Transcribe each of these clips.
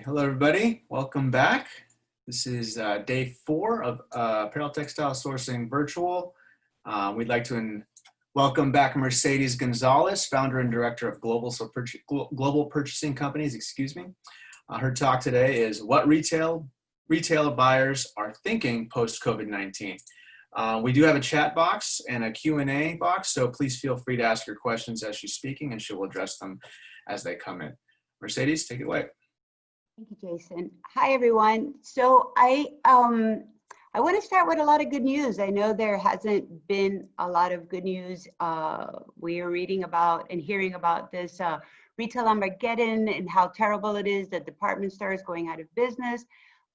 Hello everybody, welcome back. This is day 4 of Apparel Textile Sourcing Virtual. We'd like to welcome back Mercedes Gonzalez, founder and director of Global Purchasing Companies, her talk today is what retail buyers are thinking post-COVID-19. We do have a chat box and a Q&A box, so please feel free to ask your questions as she's speaking and she will address them as they come in. Mercedes, take it away. Thank you, Jason. Hi, everyone. So I want to start with a lot of good news. I know there hasn't been a lot of good news. We are reading about and hearing about this retail Armageddon and how terrible it is that department stores going out of business.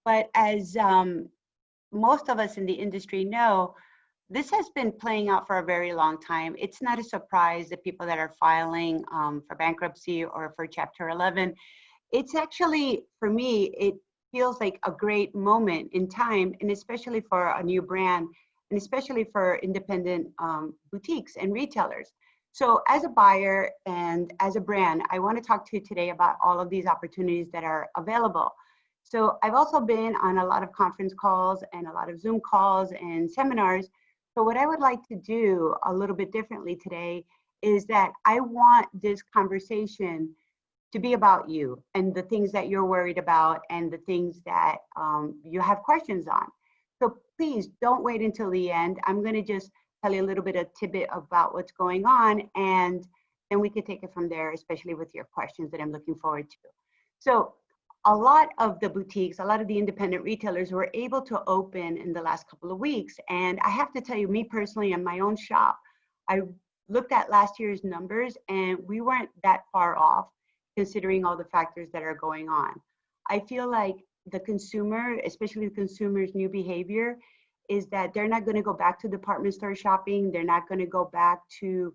But as most of us in the industry know, this has been playing out for a very long time. It's not a surprise that people that are filing for bankruptcy or for Chapter 11, it's actually, for me, it feels like a great moment in time, and especially for a new brand, and especially for independent boutiques and retailers. So as a buyer and as a brand, I want to talk to you today about all of these opportunities that are available. So I've also been on a lot of conference calls and a lot of Zoom calls and seminars. So what I would like to do a little bit differently today is that I want this conversation to be about you and the things that you're worried about and the things that you have questions on. So please don't wait until the end. I'm gonna just tell you a little bit of tidbit about what's going on, and then we can take it from there, especially with your questions that I'm looking forward to. So a lot of the boutiques, a lot of the independent retailers were able to open in the last couple of weeks. And I have to tell you, me personally, in my own shop, I looked at last year's numbers and we weren't that far off, considering all the factors that are going on. I feel like the consumer, especially the consumer's new behavior, is that they're not going to go back to department store shopping. They're not going to go back to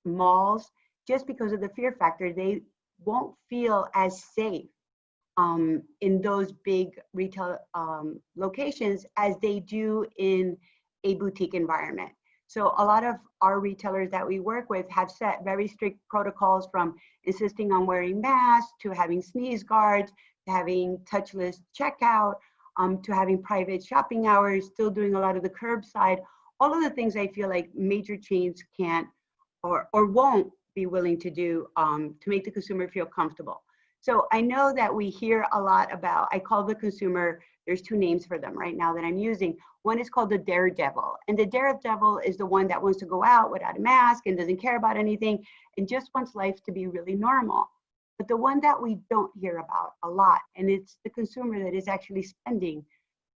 malls just because of the fear factor. They won't feel as safe in those big retail locations as they do in a boutique environment. So a lot of our retailers that we work with have set very strict protocols, from insisting on wearing masks, to having sneeze guards, to having touchless checkout, to having private shopping hours, still doing a lot of the curbside. All of the things I feel like major chains can't or won't be willing to do to make the consumer feel comfortable. So I know that we hear a lot about, I call the consumer, there's 2 names for them right now that I'm using. One is called the daredevil. And the daredevil is the one that wants to go out without a mask and doesn't care about anything and just wants life to be really normal. But the one that we don't hear about a lot, and it's the consumer that is actually spending,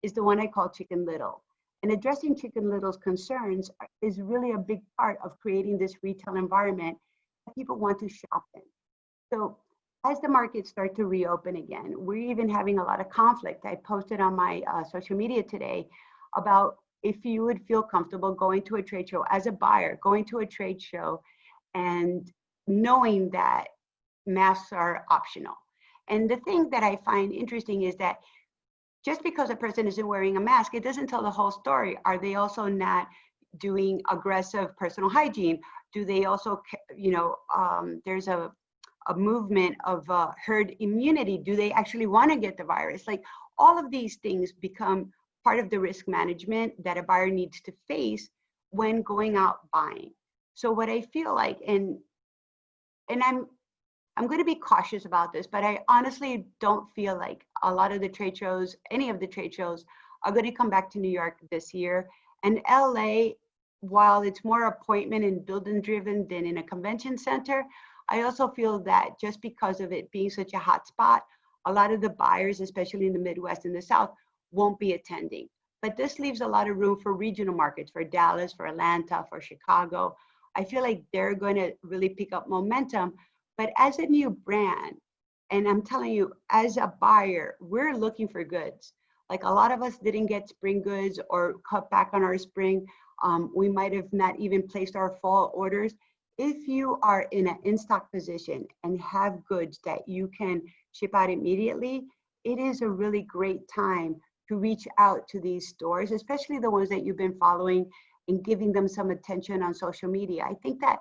is the one I call Chicken Little. And addressing Chicken Little's concerns is really a big part of creating this retail environment that people want to shop in. So as the markets start to reopen again, we're even having a lot of conflict. I posted on my social media today about if you would feel comfortable going to a trade show as a buyer, going to a trade show and knowing that masks are optional. And the thing that I find interesting is that just because a person isn't wearing a mask, it doesn't tell the whole story. Are they also not doing aggressive personal hygiene? Do they also, there's a movement of herd immunity. Do they actually want to get the virus? Like, all of these things become part of the risk management that a buyer needs to face when going out buying. So what I feel like, and I'm going to be cautious about this, but I honestly don't feel like a lot of the trade shows, any of the trade shows, are going to come back to New York this year. And LA, while it's more appointment and building driven than in a convention center, I also feel that just because of it being such a hot spot, a lot of the buyers, especially in the Midwest and the South, won't be attending. But this leaves a lot of room for regional markets, for Dallas, for Atlanta, for Chicago. I feel like they're going to really pick up momentum. But as a new brand, and I'm telling you, as a buyer, we're looking for goods. Like, a lot of us didn't get spring goods or cut back on our spring. We might have not even placed our fall orders. If you are in an in-stock position and have goods that you can ship out immediately, it is a really great time to reach out to these stores, especially the ones that you've been following, and giving them some attention on social media. I think that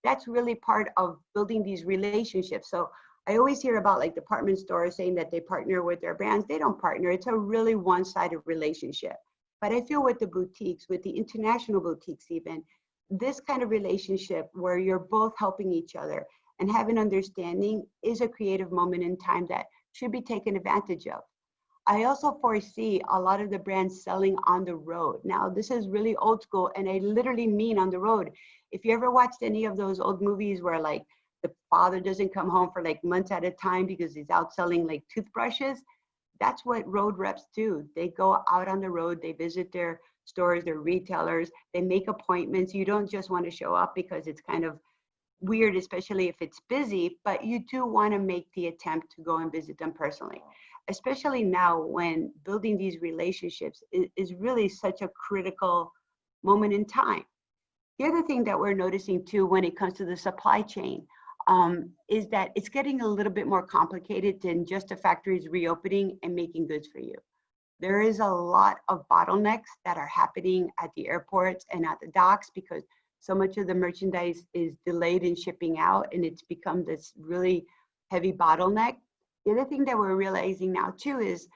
that's really part of building these relationships. So I always hear about like department stores saying that they partner with their brands. They don't partner. It's a really one-sided relationship. But I feel with the boutiques, with the international boutiques even, this kind of relationship where you're both helping each other and have an understanding is a creative moment in time that should be taken advantage of. I also foresee a lot of the brands selling on the road. Now, this is really old school, and I literally mean on the road. If you ever watched any of those old movies where like the father doesn't come home for like months at a time because he's out selling like toothbrushes, that's what road reps do. They go out on the road, they visit their stores, their retailers, they make appointments. You don't just want to show up because it's kind of weird, especially if it's busy, but you do want to make the attempt to go and visit them personally, especially now when building these relationships is really such a critical moment in time. The other thing that we're noticing too when it comes to the supply chain is that it's getting a little bit more complicated than just the factories reopening and making goods for you. There is a lot of bottlenecks that are happening at the airports and at the docks because so much of the merchandise is delayed in shipping out, and it's become this really heavy bottleneck. The other thing that we're realizing now too is,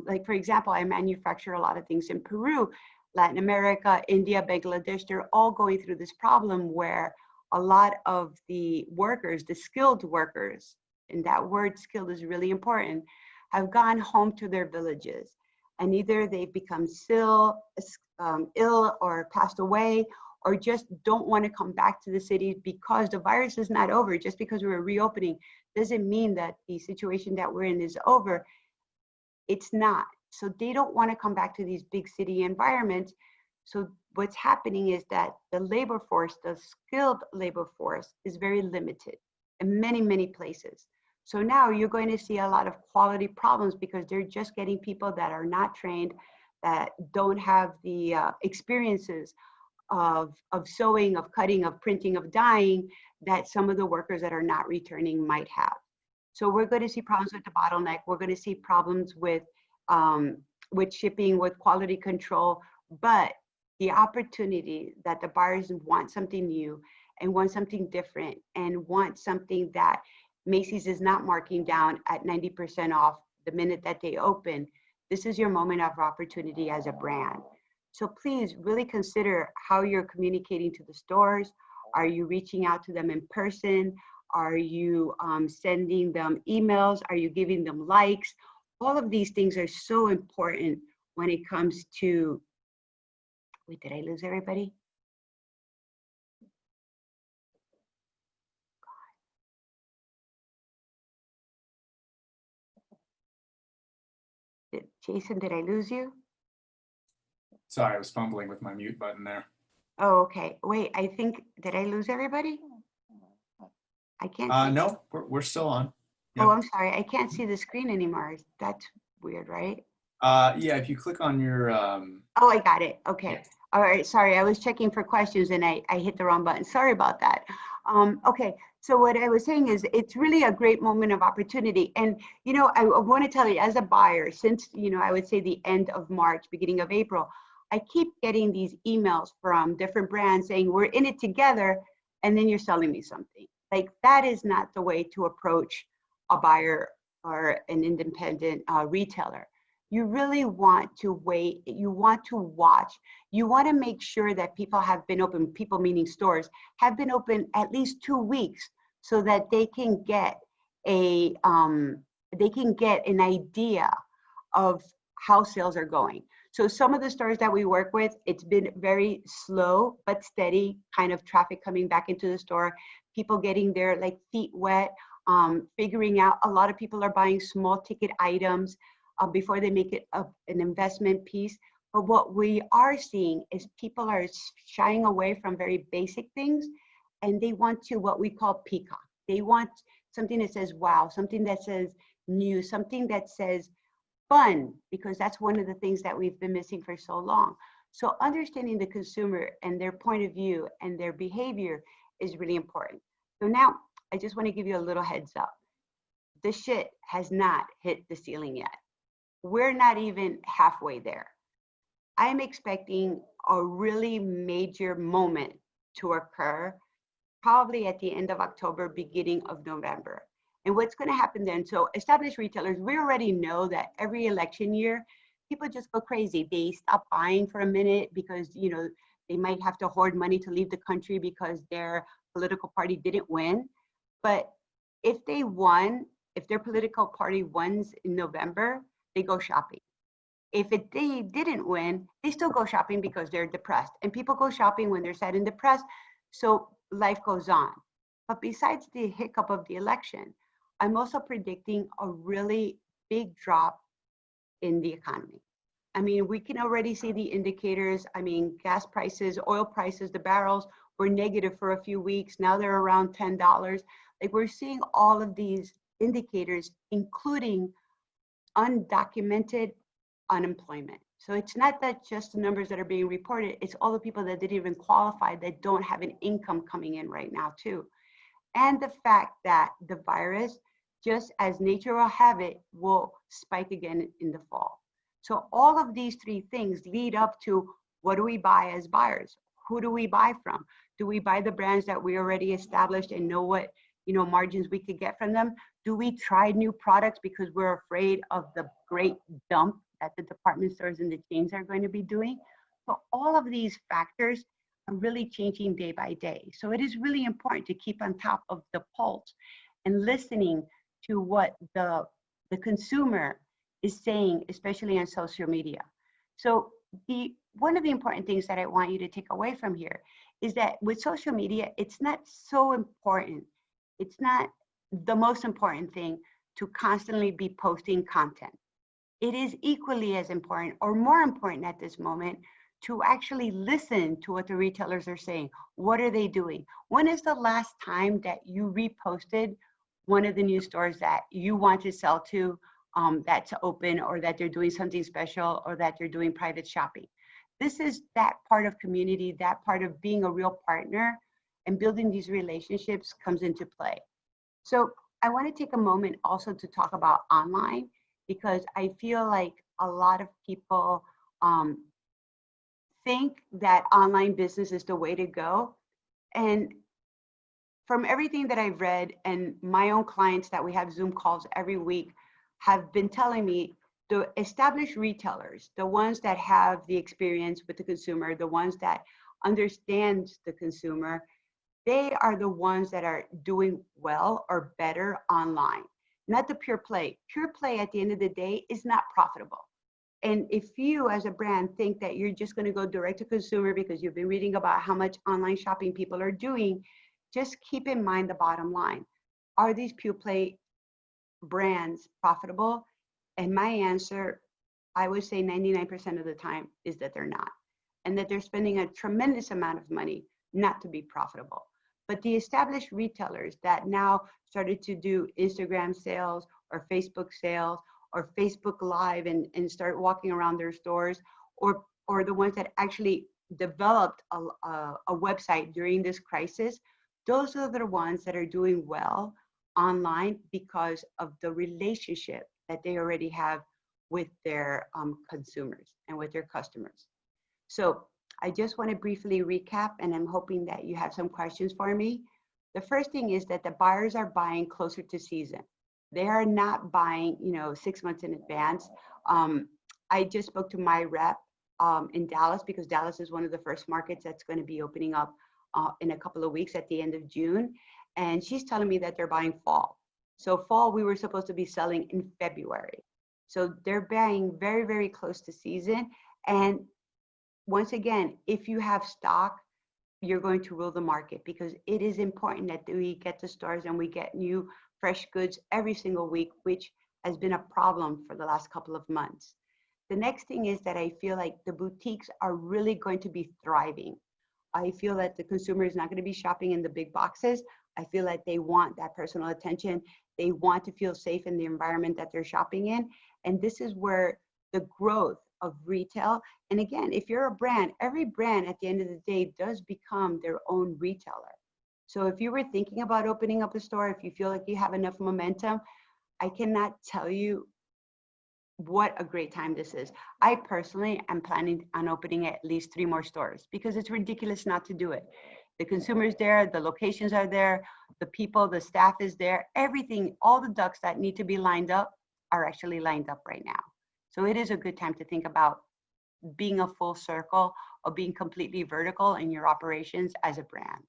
like for example, I manufacture a lot of things in Peru, Latin America, India, Bangladesh. They're all going through this problem where a lot of the workers, the skilled workers, and that word skilled is really important, have gone home to their villages. And either they've become ill or passed away, or just don't want to come back to the city because the virus is not over. Just because we're reopening doesn't mean that the situation that we're in is over. It's not. So they don't want to come back to these big city environments. So what's happening is that the labor force, the skilled labor force, is very limited in many, many places. So now you're going to see a lot of quality problems because they're just getting people that are not trained, that don't have the experiences of sewing, of cutting, of printing, of dyeing that some of the workers that are not returning might have. So we're going to see problems with the bottleneck. We're going to see problems with shipping, with quality control, but the opportunity that the buyers want something new and want something different and want something that Macy's is not marking down at 90% off the minute that they open. This is your moment of opportunity as a brand. So please really consider how you're communicating to the stores. Are you reaching out to them in person? Are you sending them emails? Are you giving them likes? All of these things are so important when it comes to, wait, did I lose everybody? Jason, did I lose you? Sorry, I was fumbling with my mute button there. Oh, okay. Wait, I think, did I lose everybody? I can't see. No, we're still on. Oh, Yep. I'm sorry. I can't see the screen anymore. That's weird, right? Yeah, if you click on your Oh, I got it. Okay. yeah. All right. Sorry. I was checking for questions and I hit the wrong button. Sorry about that. Okay. So what I was saying is it's really a great moment of opportunity. And, you know, I want to tell you as a buyer, since, you know, I would say the end of March, beginning of April, I keep getting these emails from different brands saying we're in it together and then you're selling me something. Like that is not the way to approach a buyer or an independent retailer. You really want to wait, you want to watch, you want to make sure that people have been open, people meaning stores, have been open at least 2 weeks so that they can get an idea of how sales are going. So some of the stores that we work with, it's been very slow but steady kind of traffic coming back into the store, people getting their like feet wet, figuring out a lot of people are buying small ticket items before they make it an investment piece. But what we are seeing is people are shying away from very basic things and they want to what we call peacock. They want something that says wow, something that says new, something that says fun, because that's one of the things that we've been missing for so long. So understanding the consumer and their point of view and their behavior is really important. So now I just want to give you a little heads up. The shit has not hit the ceiling yet. We're not even halfway there. I'm expecting a really major moment to occur probably at the end of October, beginning of November. And what's going to happen then? So established retailers, we already know that every election year, people just go crazy. They stop buying for a minute because, you know, they might have to hoard money to leave the country because their political party didn't win. But if they won, if their political party wins in November, they go shopping. If they didn't win, they still go shopping because they're depressed. And people go shopping when they're sad and depressed. So life goes on. But besides the hiccup of the election, I'm also predicting a really big drop in the economy. I mean, we can already see the indicators. I mean, gas prices, oil prices, the barrels were negative for a few weeks. Now they're around $10. Like, we're seeing all of these indicators, including undocumented unemployment. So it's not that just the numbers that are being reported, it's all the people that didn't even qualify that don't have an income coming in right now too. And the fact that the virus, just as nature will have it, will spike again in the fall. So all of these three things lead up to, what do we buy as buyers? Who do we buy from? Do we buy the brands that we already established and know what, you know, margins we could get from them? Do we try new products because we're afraid of the great dump that the department stores and the chains are going to be doing? So all of these factors are really changing day by day. So it is really important to keep on top of the pulse and listening to what the consumer is saying, especially on social media. So one of the important things that I want you to take away from here is that with social media, it's not so important. It's not the most important thing to constantly be posting content. It is equally as important, or more important at this moment, to actually listen to what the retailers are saying. What are they doing? When is the last time that you reposted one of the new stores that you want to sell to, that's open, or that they're doing something special, or that they're doing private shopping? This is that part of community, that part of being a real partner and building these relationships comes into play. So I want to take a moment also to talk about online, because I feel like a lot of people think that online business is the way to go. And from everything that I've read, and my own clients that we have Zoom calls every week have been telling me, the established retailers, the ones that have the experience with the consumer, the ones that understand the consumer, they are the ones that are doing well or better online, not the pure play. Pure play at the end of the day is not profitable. And if you as a brand think that you're just going to go direct to consumer because you've been reading about how much online shopping people are doing, just keep in mind the bottom line. Are these pure play brands profitable? And my answer, I would say 99% of the time, is that they're not, and that they're spending a tremendous amount of money not to be profitable. But the established retailers that now started to do Instagram sales or Facebook sales or Facebook Live and start walking around their stores, or the ones that actually developed a website during this crisis, those are the ones that are doing well online because of the relationship that they already have with their consumers and with their customers. So I just want to briefly recap, and I'm hoping that you have some questions for me. The first thing is that the buyers are buying closer to season. They are not buying, 6 months in advance. I just spoke to my rep in Dallas, because Dallas is one of the first markets that's going to be opening up in a couple of weeks at the end of June. And she's telling me that they're buying fall. So fall, we were supposed to be selling in February. So they're buying very, very close to season. And once again, if you have stock, you're going to rule the market, because it is important that we get to stores and we get new fresh goods every single week, which has been a problem for the last couple of months. The next thing is that I feel like the boutiques are really going to be thriving. I feel that the consumer is not going to be shopping in the big boxes. I feel like they want that personal attention. They want to feel safe in the environment that they're shopping in. And this is where the growth of retail, and again, if you're a brand, every brand at the end of the day does become their own retailer. So if you were thinking about opening up a store, if you feel like you have enough momentum, I cannot tell you what a great time this is. I personally am planning on opening at least 3 more stores, because it's ridiculous not to do it. The consumer's there, the locations are there, the people, the staff is there, everything, all the ducks that need to be lined up are actually lined up right now. So it is a good time to think about being a full circle or being completely vertical in your operations as a brand.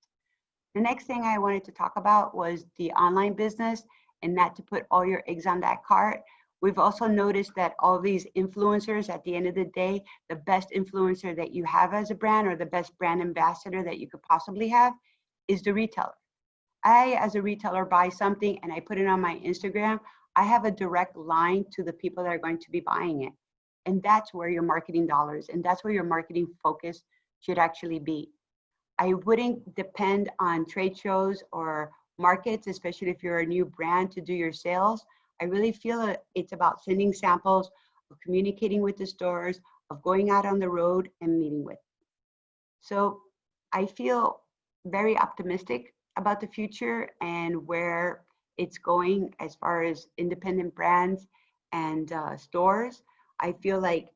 The next thing I wanted to talk about was the online business and not to put all your eggs on that cart. We've also noticed that all these influencers, at the end of the day, the best influencer that you have as a brand or the best brand ambassador that you could possibly have is the retailer. I, as a retailer, buy something and I put it on my Instagram. I have a direct line to the people that are going to be buying it. And that's where your marketing dollars and that's where your marketing focus should actually be. I wouldn't depend on trade shows or markets, especially if you're a new brand, to do your sales. I really feel it's about sending samples, of communicating with the stores, of going out on the road and meeting with. So I feel very optimistic about the future and where it's going as far as independent brands and stores. I feel like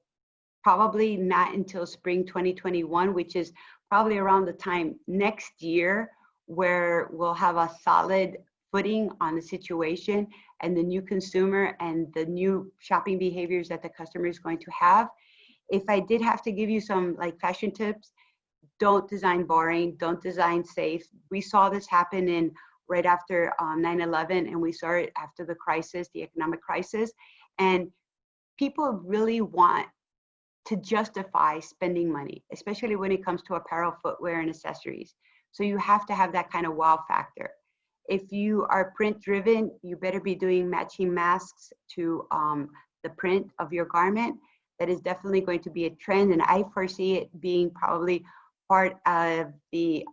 probably not until spring 2021, which is probably around the time next year, where we'll have a solid footing on the situation and the new consumer and the new shopping behaviors that the customer is going to have. If I did have to give you some like fashion tips, don't design boring, don't design safe. We saw this happen in right after 9/11, and we saw it after the crisis, the economic crisis. And people really want to justify spending money, especially when it comes to apparel, footwear, and accessories. So you have to have that kind of wow factor. If you are print driven, you better be doing matching masks to the print of your garment. That is definitely going to be a trend, and I foresee it being probably part of the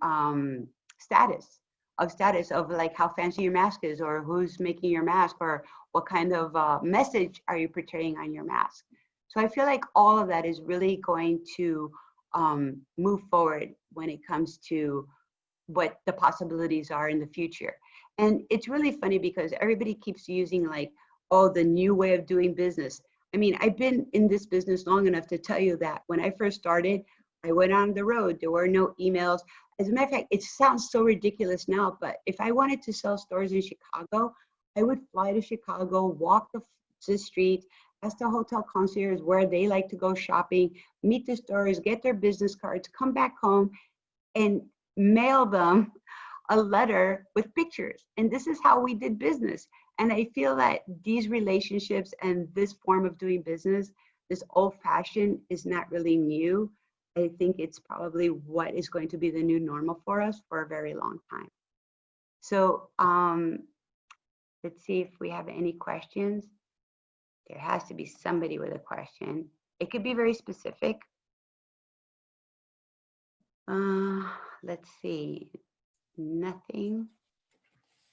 status of like how fancy your mask is, or who's making your mask, or what kind of message are you portraying on your mask. So I feel like all of that is really going to move forward when it comes to what the possibilities are in the future. And it's really funny because everybody keeps using like, oh, the new way of doing business. I mean, I've been in this business long enough to tell you that when I first started, I went on the road. There were no emails. As a matter of fact, it sounds so ridiculous now, but if I wanted to sell stores in Chicago, I would fly to Chicago, walk the street, ask the hotel concierge where they like to go shopping, meet the stores, get their business cards, come back home and mail them a letter with pictures. And this is how we did business. And I feel that these relationships and this form of doing business, this old fashioned, is not really new. I think it's probably what is going to be the new normal for us for a very long time. So let's see if we have any questions. There has to be somebody with a question. It could be very specific. Let's see, nothing.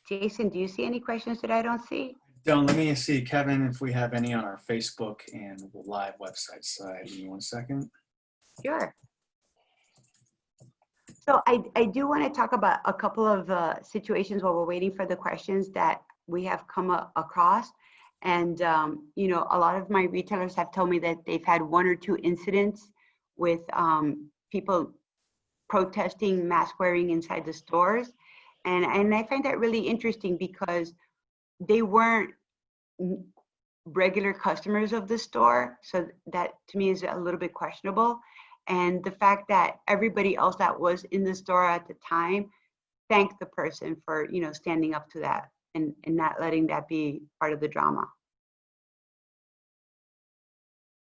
Jason, do you see any questions that I don't see? Don't. Let me see, Kevin, if we have any on our Facebook and the live website side. Give me 1 second. Sure. So I do want to talk about a couple of situations while we're waiting for the questions that we have come across. And, you know, a lot of my retailers have told me that they've had 1 or 2 incidents with people protesting mask wearing inside the stores. And I find that really interesting because they weren't regular customers of the store. So that to me is a little bit questionable. And the fact that everybody else that was in the store at the time thanked the person for, you know, standing up to that and not letting that be part of the drama.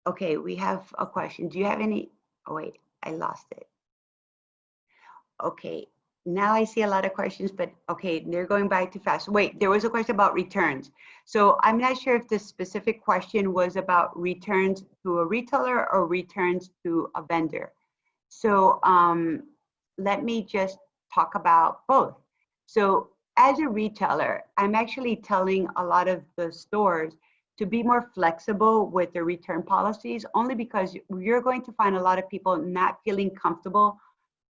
Okay, we have a question. Do you have any? Oh wait, I lost it. Okay, now I see a lot of questions, but okay, they're going by too fast. Wait, there was a question about returns. So I'm not sure if the specific question was about returns to a retailer or returns to a vendor. So let me just talk about both. So as a retailer, I'm actually telling a lot of the stores to be more flexible with their return policies, only because you're going to find a lot of people not feeling comfortable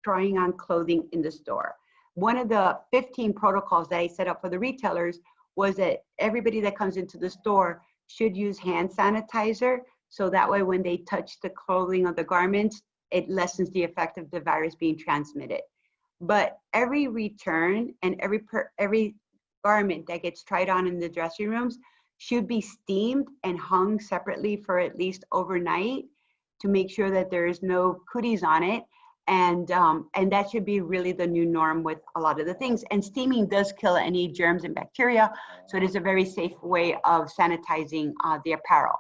trying on clothing in the store. One of the 15 protocols that I set up for the retailers was that everybody that comes into the store should use hand sanitizer, so that way when they touch the clothing or the garments, it lessens the effect of the virus being transmitted. but every return and every garment that gets tried on in the dressing rooms should be steamed and hung separately for at least overnight to make sure that there is no cooties on it. And that should be really the new norm with a lot of the things. And steaming does kill any germs and bacteria, so it is a very safe way of sanitizing the apparel.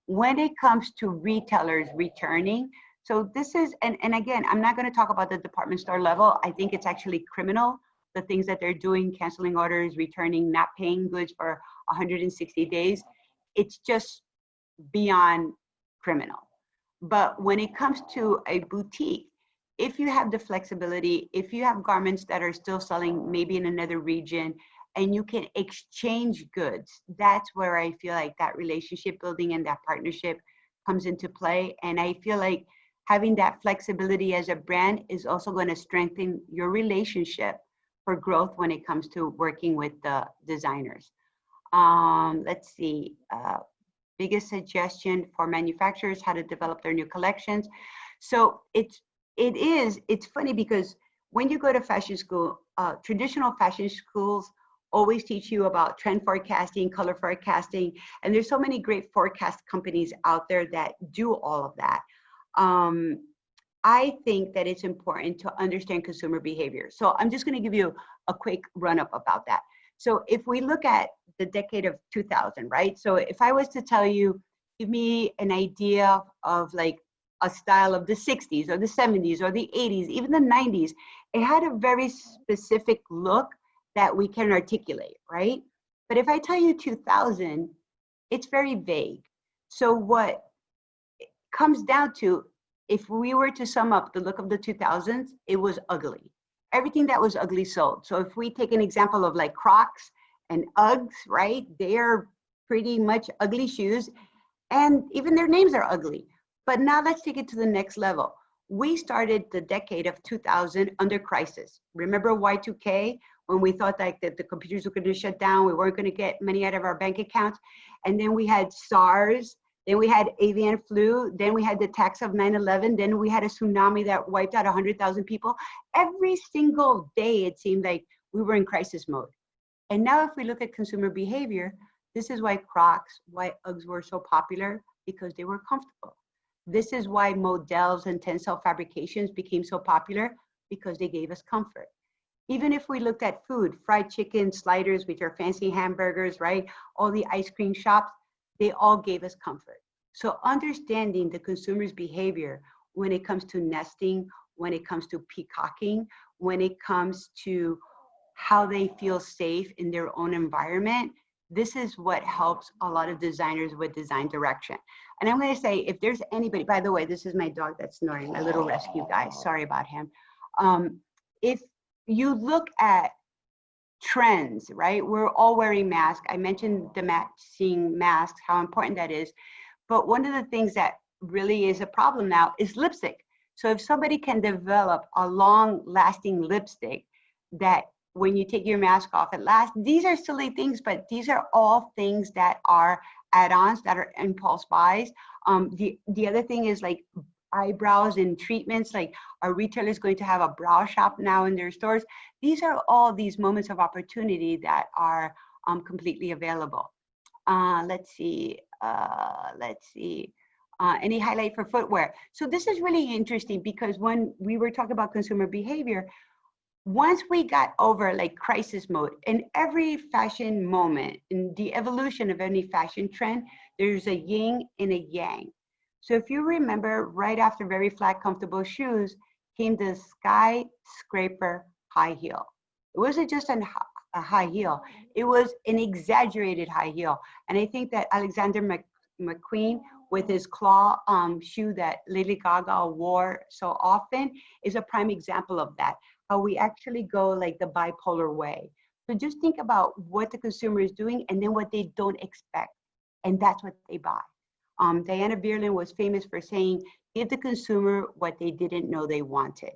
When it comes to retailers returning, so this is, and again, I'm not going to talk about the department store level. I think it's actually criminal, the things that they're doing, canceling orders, returning, not paying goods for 160 days. It's just beyond criminal. But when it comes to a boutique, if you have the flexibility, if you have garments that are still selling maybe in another region and you can exchange goods, that's where I feel like that relationship building and that partnership comes into play. And I feel like having that flexibility as a brand is also going to strengthen your relationship for growth when it comes to working with the designers. Let's see, biggest suggestion for manufacturers, how to develop their new collections. So it's funny because when you go to fashion school, traditional fashion schools always teach you about trend forecasting, color forecasting, and there's so many great forecast companies out there that do all of that. I think that it's important to understand consumer behavior. So I'm just going to give you a quick run-up about that. So if we look at the decade of 2000, right? So if I was to tell you, give me an idea of like a style of the 60s or the 70s or the 80s, even the 90s, it had a very specific look that we can articulate, right? But if I tell you 2000, it's very vague. So what it comes down to, if we were to sum up the look of the 2000s, it was ugly. Everything that was ugly sold. So if we take an example of like Crocs and Uggs, right? They are pretty much ugly shoes, and even their names are ugly. But now let's take it to the next level. We started the decade of 2000 under crisis. Remember Y2K, when we thought that the computers were going to shut down, we weren't going to get money out of our bank accounts. And then we had SARS, then we had avian flu, then we had the attacks of 9/11, then we had a tsunami that wiped out 100,000 people. Every single day, it seemed like we were in crisis mode. And now if we look at consumer behavior, this is why Crocs, why Uggs were so popular, because they were comfortable. This is why models and tensile fabrications became so popular, because they gave us comfort. Even if we looked at food, fried chicken, sliders with your fancy hamburgers, right? All the ice cream shops, they all gave us comfort. So understanding the consumer's behavior when it comes to nesting, when it comes to peacocking, when it comes to how they feel safe in their own environment, this is what helps a lot of designers with design direction. And I'm going to say, if there's anybody, by the way, this is my dog that's snoring, my little rescue guy. Sorry about him. If you look at trends, right? We're all wearing masks. I mentioned the matching masks, how important that is. But one of the things that really is a problem now is lipstick. So if somebody can develop a long-lasting lipstick that when you take your mask off at last, these are silly things, but these are all things that are add-ons, that are impulse buys. The other thing is like eyebrows and treatments, like our retailers going to have a brow shop now in their stores. These are all these moments of opportunity that are completely available. Let's see. Any highlight for footwear? So this is really interesting because when we were talking about consumer behavior, once we got over like crisis mode, in every fashion moment, in the evolution of any fashion trend, there's a yin and a yang. So if you remember, right after very flat, comfortable shoes came the skyscraper high heel. It wasn't just a high heel, it was an exaggerated high heel. And I think that Alexander McQueen, with his claw shoe that Lady Gaga wore so often, is a prime example of that. How we actually go like the bipolar way. So just think about what the consumer is doing and then what they don't expect. And that's what they buy. Diana Bierlin was famous for saying, give the consumer what they didn't know they wanted.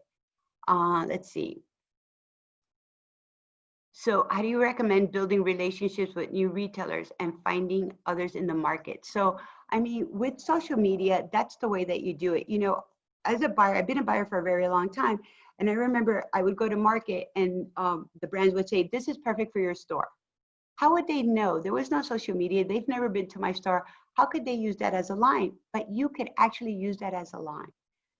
Let's see. So how do you recommend building relationships with new retailers and finding others in the market? So, I mean, with social media, that's the way that you do it. You know, as a buyer, I've been a buyer for a very long time. And I remember I would go to market and the brands would say, this is perfect for your store. How would they know? There was no social media. They've never been to my store. How could they use that as a line? But you could actually use that as a line.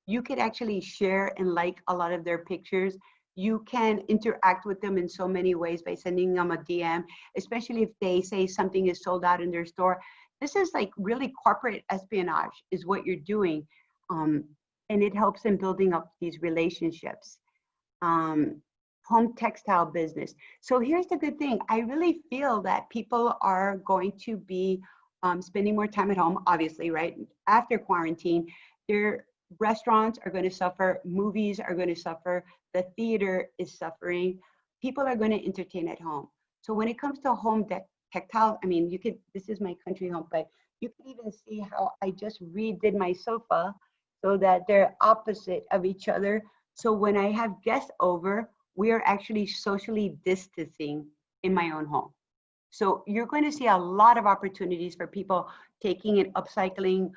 You could actually share and like a lot of their pictures. You can interact with them in so many ways by sending them a DM, especially if they say something is sold out in their store. This is like really corporate espionage is what you're doing. And it helps in building up these relationships. Home textile business. So here's the good thing. I really feel that people are going to be spending more time at home, obviously, right? After quarantine, their restaurants are going to suffer, movies are going to suffer, the theater is suffering. People are going to entertain at home. So when it comes to home textile, I mean, you could, this is my country home, but you can even see how I just redid my sofa so that they're opposite of each other. So when I have guests over, we are actually socially distancing in my own home. So you're going to see a lot of opportunities for people taking and upcycling,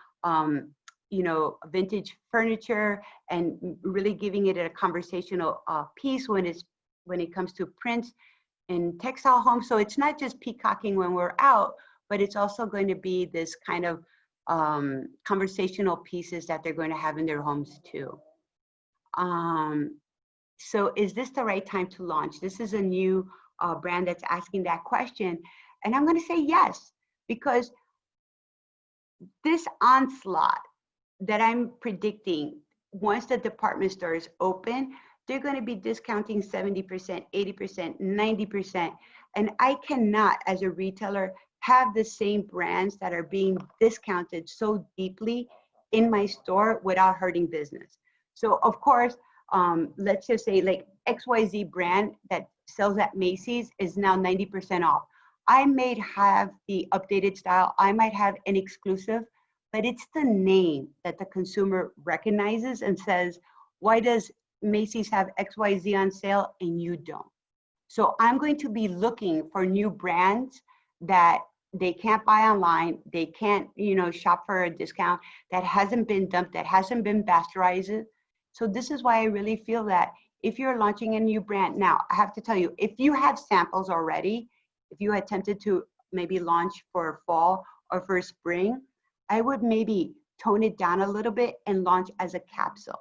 you know, vintage furniture and really giving it a conversational piece when it comes to prints and textile homes. So it's not just peacocking when we're out, but it's also going to be this kind of conversational pieces that they're going to have in their homes too. So is this the right time to launch? This is a new brand that's asking that question. And I'm going to say yes, because this onslaught that I'm predicting, once the department stores open, they're going to be discounting 70%, 80%, 90%. And I cannot, as a retailer, have the same brands that are being discounted so deeply in my store without hurting business. So of course, let's just say like XYZ brand that sells at Macy's is now 90% off. I may have the updated style, I might have an exclusive, but it's the name that the consumer recognizes and says, why does Macy's have XYZ on sale and you don't? So I'm going to be looking for new brands that they can't buy online, they can't, you know, shop for a discount, that hasn't been dumped, that hasn't been bastardized. So this is why I really feel that if you're launching a new brand, now I have to tell you, if you have samples already, if you attempted to maybe launch for fall or for spring, I would maybe tone it down a little bit and launch as a capsule.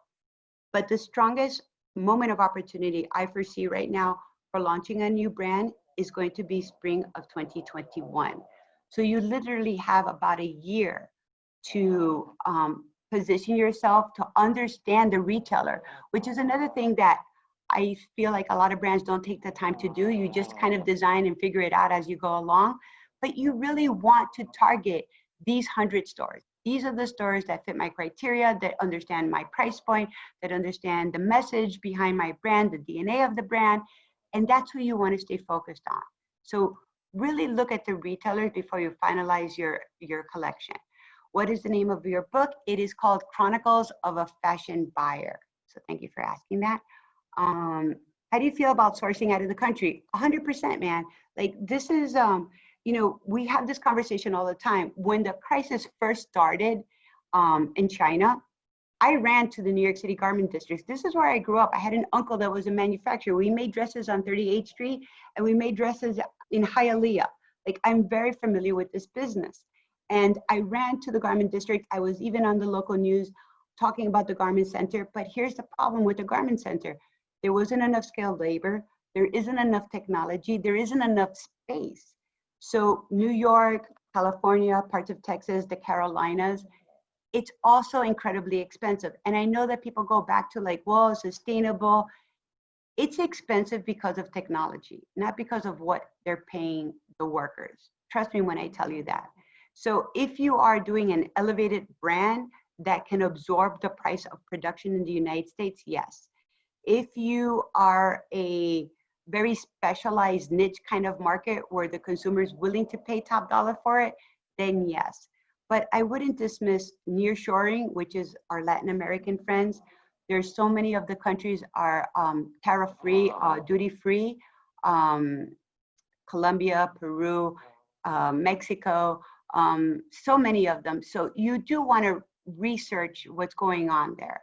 But the strongest moment of opportunity I foresee right now for launching a new brand is going to be spring of 2021. So you literally have about a year to position yourself, to understand the retailer, which is another thing that I feel like a lot of brands don't take the time to do. You just kind of design and figure it out as you go along, but you really want to target these 100 stores. These are the stores that fit my criteria, that understand my price point, that understand the message behind my brand, the DNA of the brand, and that's who you want to stay focused on. So really look at the retailers before you finalize your collection. What is the name of your book? It is called Chronicles of a Fashion Buyer. So thank you for asking that. How do you feel about sourcing out of the country? 100%, man. Like this is, you know, we have this conversation all the time. When the crisis first started in China, I ran to the New York City garment districts. This is where I grew up. I had an uncle that was a manufacturer. We made dresses on 38th Street and we made dresses in Hialeah. Like I'm very familiar with this business. And I ran to the garment district. I was even on the local news talking about the garment center. But here's the problem with the garment center. There wasn't enough skilled labor. There isn't enough technology. There isn't enough space. So New York, California, parts of Texas, the Carolinas, it's also incredibly expensive. And I know that people go back to like, well, sustainable. It's expensive because of technology, not because of what they're paying the workers. Trust me when I tell you that. So if you are doing an elevated brand that can absorb the price of production in the United States, yes. If you are a very specialized niche kind of market where the consumer is willing to pay top dollar for it, then yes. But I wouldn't dismiss nearshoring, which is our Latin American friends. There's so many of the countries are tariff-free, duty-free, Colombia, Peru, Mexico, so many of them. So you do want to research what's going on there.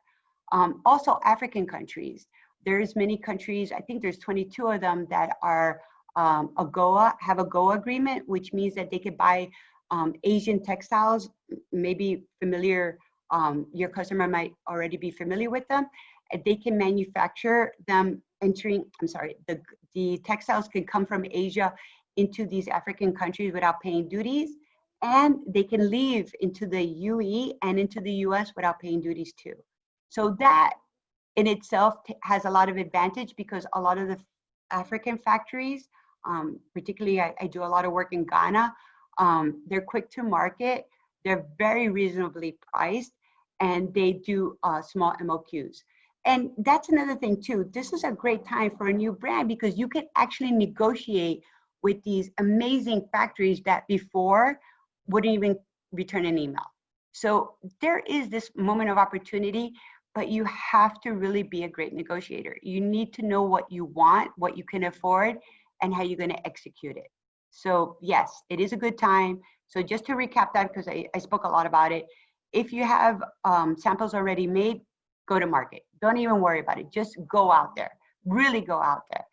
Also African countries. There's many countries, I think there's 22 of them that are have a GOA agreement, which means that they could buy Asian textiles, maybe familiar, your customer might already be familiar with them. They can manufacture them the textiles can come from Asia into these African countries without paying duties, and they can leave into the UE and into the US without paying duties too. So that in itself has a lot of advantage, because a lot of the African factories, particularly I do a lot of work in Ghana, they're quick to market, they're very reasonably priced, and they do small MOQs. And that's another thing too. This is a great time for a new brand, because you can actually negotiate with these amazing factories that before wouldn't even return an email. So there is this moment of opportunity, but you have to really be a great negotiator. You need to know what you want, what you can afford, and how you're going to execute it. So yes, it is a good time. So just to recap that, because I spoke a lot about it, if you have samples already made, go to market. Don't even worry about it. Just go out there, really go out there.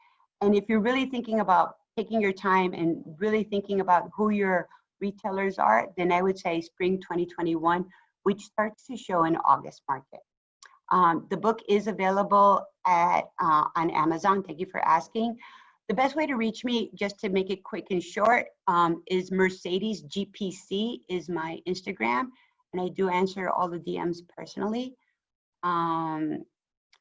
And if you're really thinking about taking your time and really thinking about who your retailers are, then I would say spring 2021, which starts to show in August market. The book is available on Amazon. Thank you for asking. The best way to reach me, just to make it quick and short, is Mercedes GPC is my Instagram, and I do answer all the DMs personally.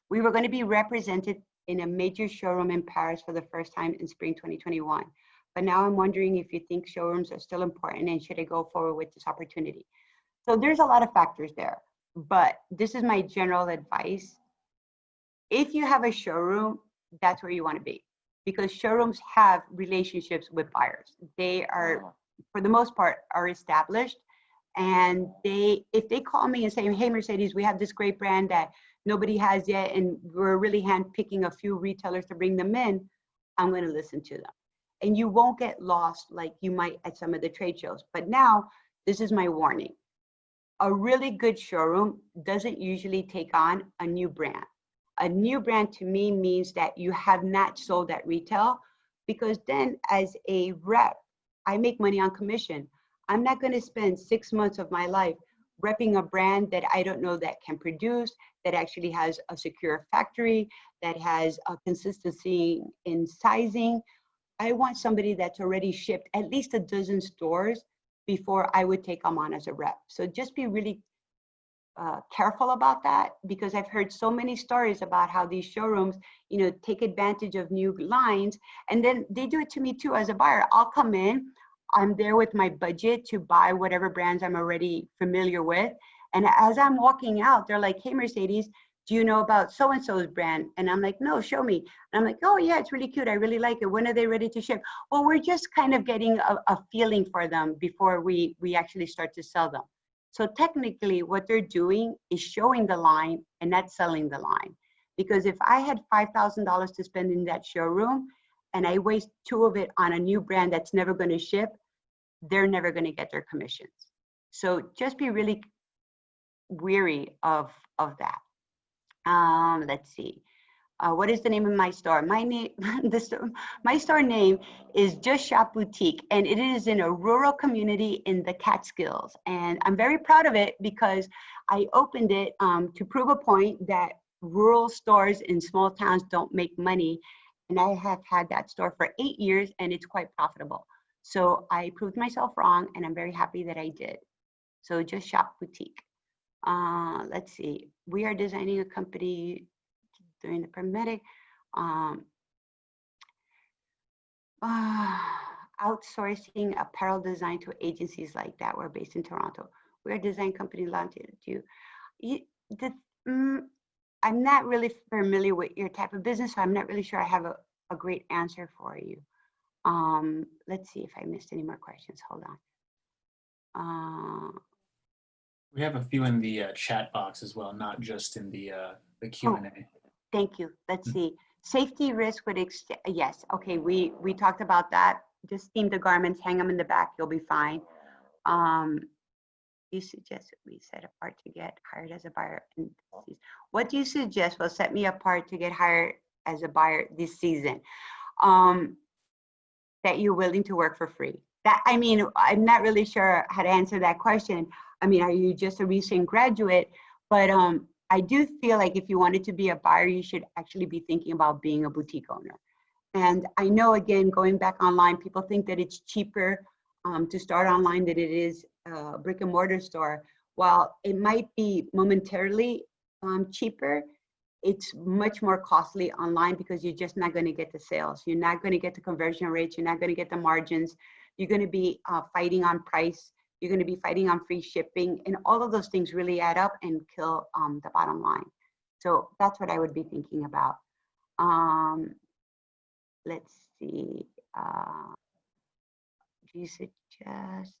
We were going to be represented in a major showroom in Paris for the first time in spring 2021. But now I'm wondering if you think showrooms are still important, and should I go forward with this opportunity? So there's a lot of factors there, but this is my general advice. If you have a showroom, that's where you want to be, because showrooms have relationships with buyers. They are, for the most part, are established. And if they call me and say, hey, Mercedes, we have this great brand that nobody has yet, and we're really handpicking a few retailers to bring them in, I'm going to listen to them. And you won't get lost like you might at some of the trade shows. But now, this is my warning. A really good showroom doesn't usually take on a new brand. A new brand to me means that you have not sold at retail, because then as a rep, I make money on commission. I'm not going to spend 6 months of my life repping a brand that I don't know that can produce, that actually has a secure factory, that has a consistency in sizing. I want somebody that's already shipped at least a dozen stores before I would take them on as a rep. So just be really careful about that, because I've heard so many stories about how these showrooms, take advantage of new lines, and then they do it to me too as a buyer. I'll come in, I'm there with my budget to buy whatever brands I'm already familiar with. And as I'm walking out, they're like, hey, Mercedes, do you know about so-and-so's brand? And I'm like, no, show me. And I'm like, oh yeah, it's really cute. I really like it. When are they ready to ship? Well, we're just kind of getting a feeling for them before we actually start to sell them. So technically what they're doing is showing the line and not selling the line. Because if I had $5,000 to spend in that showroom and I waste 2 of it on a new brand that's never going to ship, they're never going to get their commissions. So just be really weary of that. Let's see. What is the name of my store? My store name is Just Shop Boutique, and it is in a rural community in the Catskills. And I'm very proud of it because I opened it to prove a point that rural stores in small towns don't make money. And I have had that store for 8 years, and it's quite profitable. So I proved myself wrong, and I'm very happy that I did. So Just Shop Boutique. Let's see. We are designing a company doing the paramedic. Outsourcing apparel design to agencies like that. We're based in Toronto. We're a design company launched to you. I'm not really familiar with your type of business, so I'm not really sure I have a great answer for you. Let's see if I missed any more questions. Hold on. We have a few in the chat box as well, not just in the Q&A. Oh, thank you. Let's see. Safety risk would extend. Yes. Okay. We talked about that. Just steam the garments, hang them in the back. You'll be fine. You suggest that we set apart to get hired as a buyer. What do you suggest will set me apart to get hired as a buyer this season, that you're willing to work for free? That, I mean, I'm not really sure how to answer that question. I mean, are you just a recent graduate? But I do feel like if you wanted to be a buyer, you should actually be thinking about being a boutique owner. And I know, again, going back online, people think that it's cheaper to start online than it is a brick and mortar store. While it might be momentarily cheaper, it's much more costly online because you're just not going to get the sales. You're not going to get the conversion rates. You're not going to get the margins. You're going to be fighting on price. You're going to be fighting on free shipping. And all of those things really add up and kill the bottom line. So that's what I would be thinking about. Let's see. Do you suggest?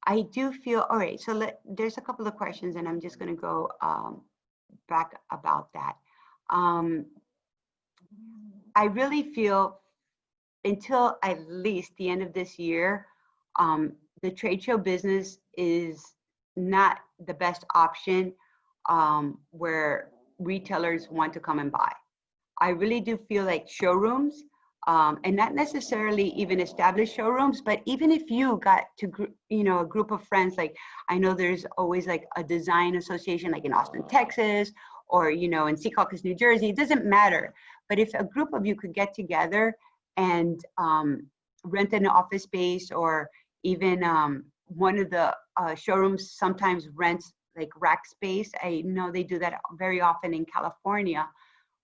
I do feel, all right, so there's a couple of questions and I'm just gonna go back about that. I really feel until at least the end of this year, the trade show business is not the best option where retailers want to come and buy. I really do feel like showrooms, and not necessarily even established showrooms, but even if you got to, a group of friends, like I know there's always like a design association, like in Austin, Texas, or, in Secaucus, New Jersey, it doesn't matter. But if a group of you could get together and rent an office space, or even one of the showrooms sometimes rents like rack space. I know they do that very often in California,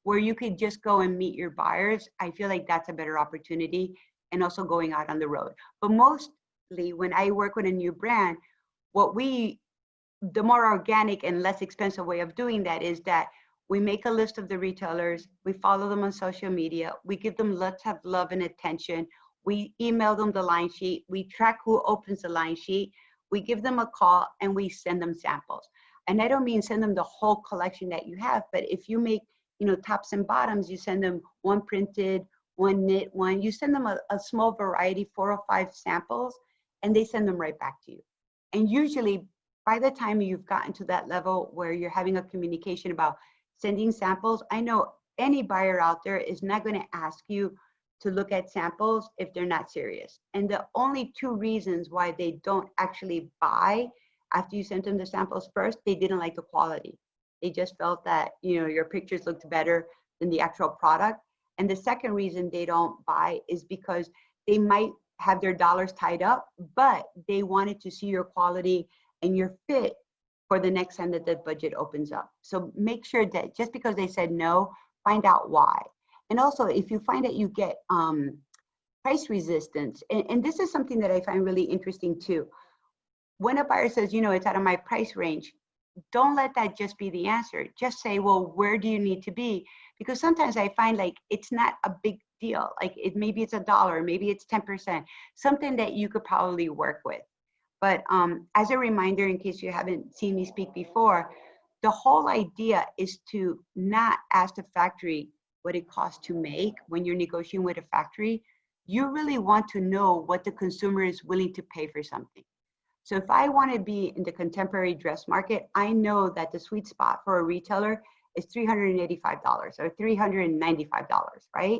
where you could just go and meet your buyers. I feel like that's a better opportunity, and also going out on the road. But mostly when I work with a new brand, the more organic and less expensive way of doing that is that we make a list of the retailers, we follow them on social media, we give them lots of love and attention, we email them the line sheet, we track who opens the line sheet, we give them a call, and we send them samples. And I don't mean send them the whole collection that you have, but if you make tops and bottoms, you send them one printed, one knit, you send them a small variety, 4 or 5 samples, and they send them right back to you. And usually by the time you've gotten to that level where you're having a communication about sending samples, I know any buyer out there is not going to ask you to look at samples if they're not serious. And the only 2 reasons why they don't actually buy after you sent them the samples: first, they didn't like the quality. They just felt that, your pictures looked better than the actual product. And the second reason they don't buy is because they might have their dollars tied up, but they wanted to see your quality and your fit for the next time that the budget opens up. So make sure that just because they said no, find out why. And also, if you find that you get price resistance, and this is something that I find really interesting too. When a buyer says, it's out of my price range, don't let that just be the answer. Just say, well, where do you need to be? Because sometimes I find like it's not a big deal. Like maybe it's $1, maybe it's 10%, something that you could probably work with. But as a reminder, in case you haven't seen me speak before, the whole idea is to not ask the factory what it costs to make when you're negotiating with a factory. You really want to know what the consumer is willing to pay for something. So if I want to be in the contemporary dress market, I know that the sweet spot for a retailer is $385 or $395, right?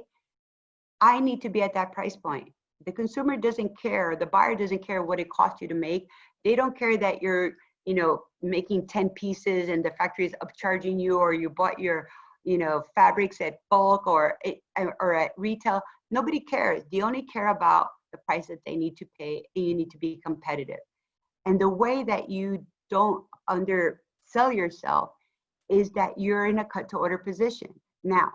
I need to be at that price point. The consumer doesn't care, the buyer doesn't care what it costs you to make. They don't care that you're, making 10 pieces and the factory is upcharging you, or you bought your, fabrics at bulk or at retail. Nobody cares. They only care about the price that they need to pay, and you need to be competitive. And the way that you don't undersell yourself is that you're in a cut to order position. Now,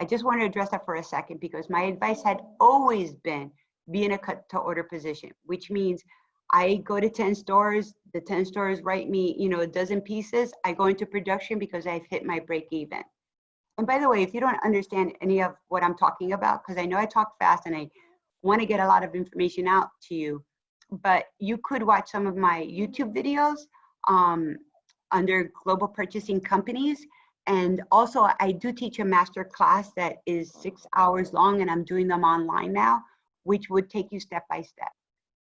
I just want to address that for a second, because my advice had always been be in a cut to order position, which means I go to 10 stores, the 10 stores write me, a dozen pieces. I go into production because I've hit my break even. And by the way, if you don't understand any of what I'm talking about, because I know I talk fast and I want to get a lot of information out to you, but you could watch some of my YouTube videos under Global Purchasing Companies. And also I do teach a master class that is 6 hours long, and I'm doing them online now, which would take you step by step.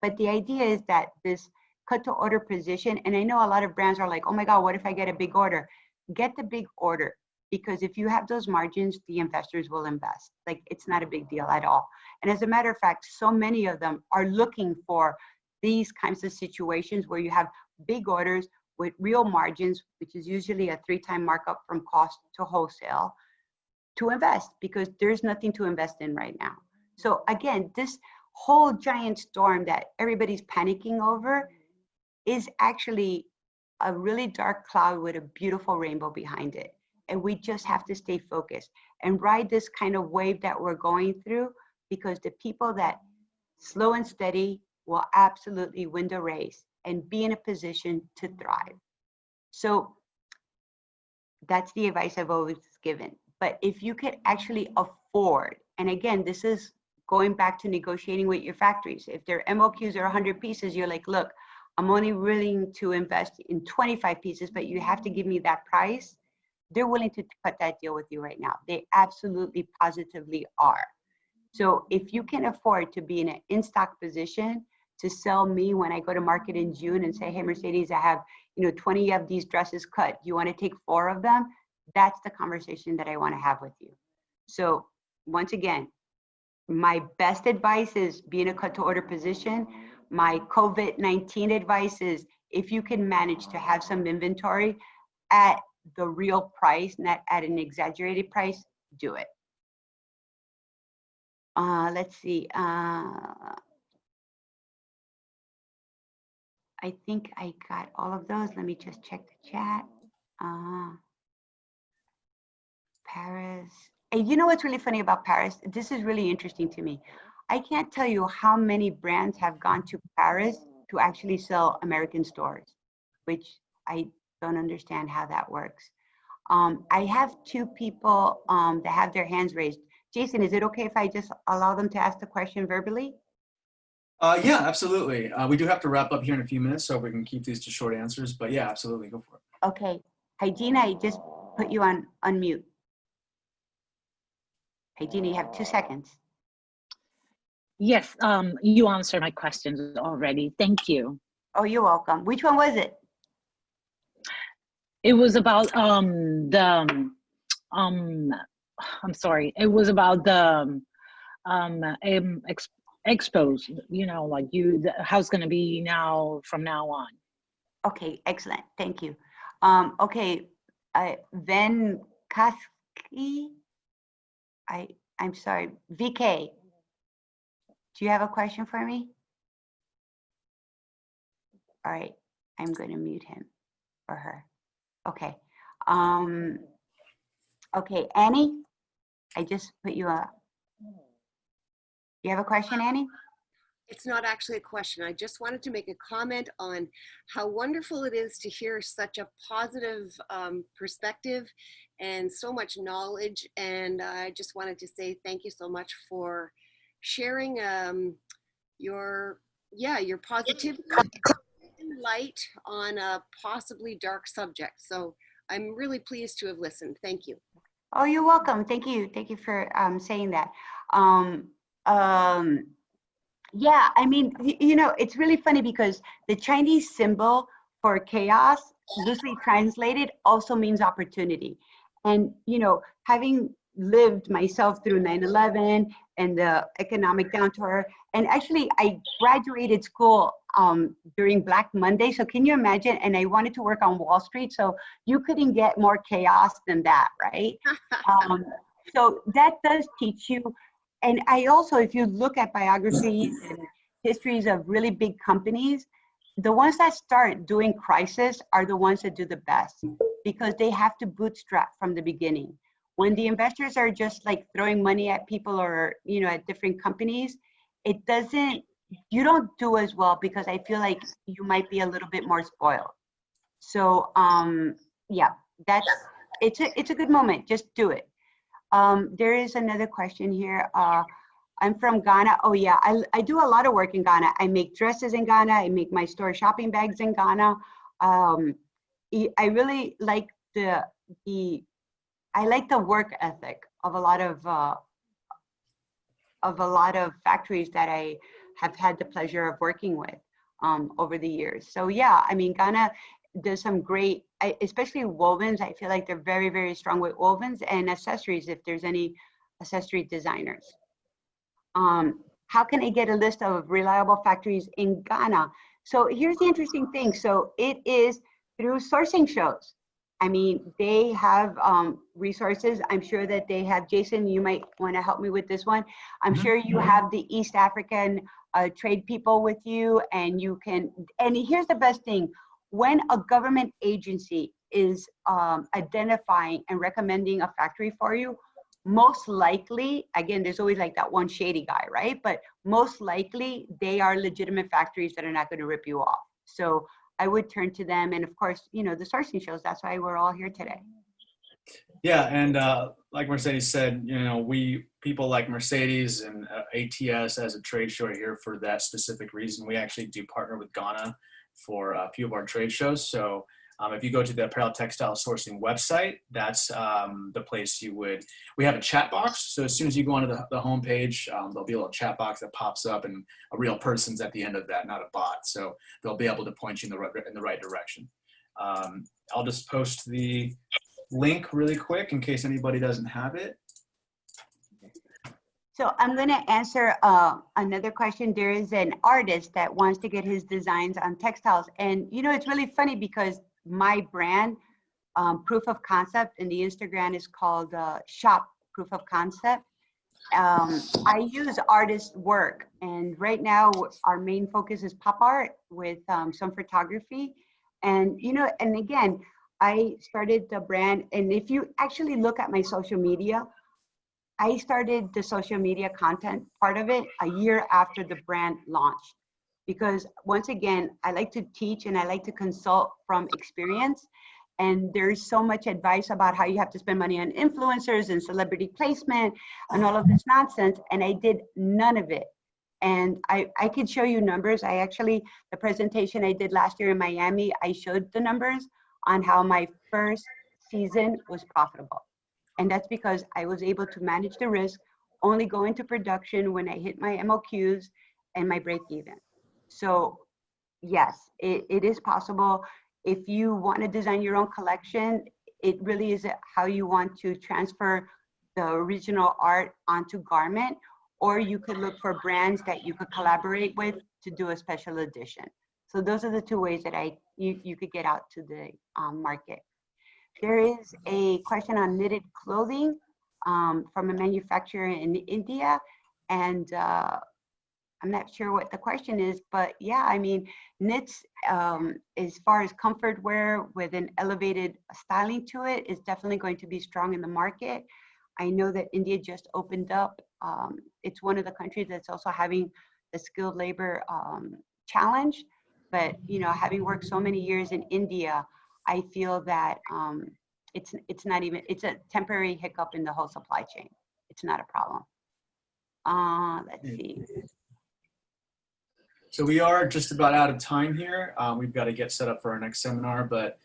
But the idea is that this cut to order position, and I know a lot of brands are like, oh my God, what if I get a big order? Get the big order, because if you have those margins, the investors will invest. Like, it's not a big deal at all. And as a matter of fact, so many of them are looking for these kinds of situations where you have big orders with real margins, which is usually a 3-time markup from cost to wholesale, to invest, because there's nothing to invest in right now. So again, this whole giant storm that everybody's panicking over is actually a really dark cloud with a beautiful rainbow behind it. And we just have to stay focused and ride this kind of wave that we're going through, because the people that slow and steady will absolutely win the race and be in a position to thrive. So that's the advice I've always given. But if you could actually afford, and again, this is going back to negotiating with your factories. If their MOQs are 100 pieces, you're like, look, I'm only willing to invest in 25 pieces, but you have to give me that price. They're willing to cut that deal with you right now. They absolutely, positively are. So if you can afford to be in an in-stock position to sell me when I go to market in June and say, hey, Mercedes, I have 20 of these dresses cut. You want to take 4 of them? That's the conversation that I want to have with you. So once again, my best advice is be in a cut to order position. My COVID-19 advice is, if you can manage to have some inventory at the real price, not at an exaggerated price, do it. Let's see. I think I got all of those. Let me just check the chat. Paris. And you know what's really funny about Paris? This is really interesting to me. I can't tell you how many brands have gone to Paris to actually sell American stores, which I don't understand how that works. I have 2 people that have their hands raised. Jason, is it okay if I just allow them to ask the question verbally? Yeah, absolutely. We do have to wrap up here in a few minutes, so we can keep these to short answers. But yeah, absolutely, go for it. Okay. Hi, Gina, I just put you on unmute. Hey, Gina, you have 2 seconds. Yes, you answered my questions already. Thank you. Oh, you're welcome. Which one was it? It was about I'm sorry. It was about the expos. Like how it's going to be now from now on. Okay, excellent. Thank you. Okay, Ven Kaski. I'm sorry, VK. Do you have a question for me? All right, I'm going to mute him or her. Okay. Okay, Annie, I just put you up. You have a question, Annie? It's not actually a question. I just wanted to make a comment on how wonderful it is to hear such a positive perspective and so much knowledge. And I just wanted to say thank you so much for sharing your positivity and light on a possibly dark subject. So I'm really pleased to have listened. Thank you. Oh, you're welcome. Thank you. Thank you for saying that. Yeah, I mean, it's really funny because the Chinese symbol for chaos, loosely translated, also means opportunity. And, having lived myself through 9/11 and the economic downturn, and actually I graduated school during Black Monday. So can you imagine? And I wanted to work on Wall Street. So you couldn't get more chaos than that, right? So that does teach you. And I also, if you look at biographies and histories of really big companies, the ones that start doing crisis are the ones that do the best, because they have to bootstrap from the beginning. When the investors are just like throwing money at people or, at different companies, you don't do as well, because I feel like you might be a little bit more spoiled. So yeah, it's a good moment. Just do it. There is another question here. I'm from Ghana. Oh yeah, I do a lot of work in Ghana. I make dresses in Ghana. I make my store shopping bags in Ghana. I really like the work ethic of a lot of factories that I have had the pleasure of working with. over the years. So yeah, I mean, Ghana does some great, especially wovens. I feel like they're very, very strong with wovens and accessories if there's any accessory designers. How can I get a list of reliable factories in Ghana? So here's the interesting thing. So it is through sourcing shows. I mean, they have resources. I'm sure that they have, Jason, you might want to help me with this one. I'm sure you have the East African trade people with you, and you can, and here's the best thing. When a government agency is identifying and recommending a factory for you, most likely, again, there's always like that one shady guy, right? But most likely they are legitimate factories that are not going to rip you off. So I would turn to them. And of course, you know, the sourcing shows, that's why we're all here today. Yeah, and like Mercedes said, you know, people like Mercedes and ATS as a trade show are here for that specific reason. We actually do partner with Ghana for a few of our trade shows. So if you go to the apparel textile sourcing website, that's the place we have a chat box. So as soon as you go onto the homepage, there'll be a little chat box that pops up, and a real person's at the end of that, not a bot. So they'll be able to point you in the right direction. I'll just post the link really quick in case anybody doesn't have it. So I'm going to answer another question. There is an artist that wants to get his designs on textiles. And, you know, it's really funny because my brand, Proof of Concept, and the Instagram is called Shop Proof of Concept. I use artist work. And right now, our main focus is pop art with some photography. And, you know, and again, I started the brand. And if you actually look at my social media, I started the social media content part of it a year after the brand launched, because once again, I like to teach and I like to consult from experience. And there's so much advice about how you have to spend money on influencers and celebrity placement and all of this nonsense. And I did none of it. And I could show you numbers. The presentation I did last year in Miami, I showed the numbers on how my first season was profitable. And that's because I was able to manage the risk, only go into production when I hit my MOQs and my break even. So yes, it is possible. If you want to design your own collection, it really is how you want to transfer the original art onto garment, or you could look for brands that you could collaborate with to do a special edition. So those are the two ways that you could get out to the market. There is a question on knitted clothing from a manufacturer in India. And I'm not sure what the question is, but yeah, I mean, knits, as far as comfort wear with an elevated styling to it, is definitely going to be strong in the market. I know that India just opened up. It's one of the countries that's also having the skilled labor challenge. But, you know, having worked so many years in India, I feel that it's not even, it's a temporary hiccup in the whole supply chain. It's not a problem. Let's see. So we are just about out of time here. We've got to get set up for our next seminar, but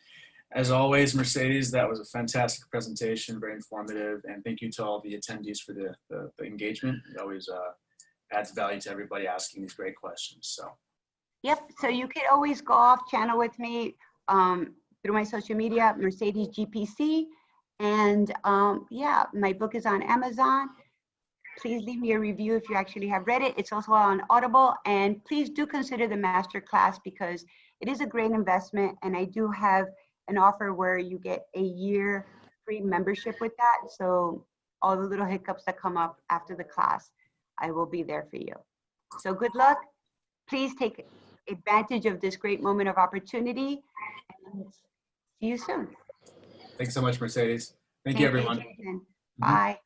as always, Mercedes, that was a fantastic presentation, very informative, and thank you to all the attendees for the engagement. It always adds value to everybody asking these great questions. So. Yep, so you could always go off channel with me through my social media, Mercedes GPC. And yeah, my book is on Amazon. Please leave me a review if you actually have read it. It's also on Audible. And please do consider the master class because it is a great investment. And I do have an offer where you get a year free membership with that. So all the little hiccups that come up after the class, I will be there for you. So good luck. Please take advantage of this great moment of opportunity, and see you soon. Thanks so much, Mercedes. Thank you, everyone. Bye.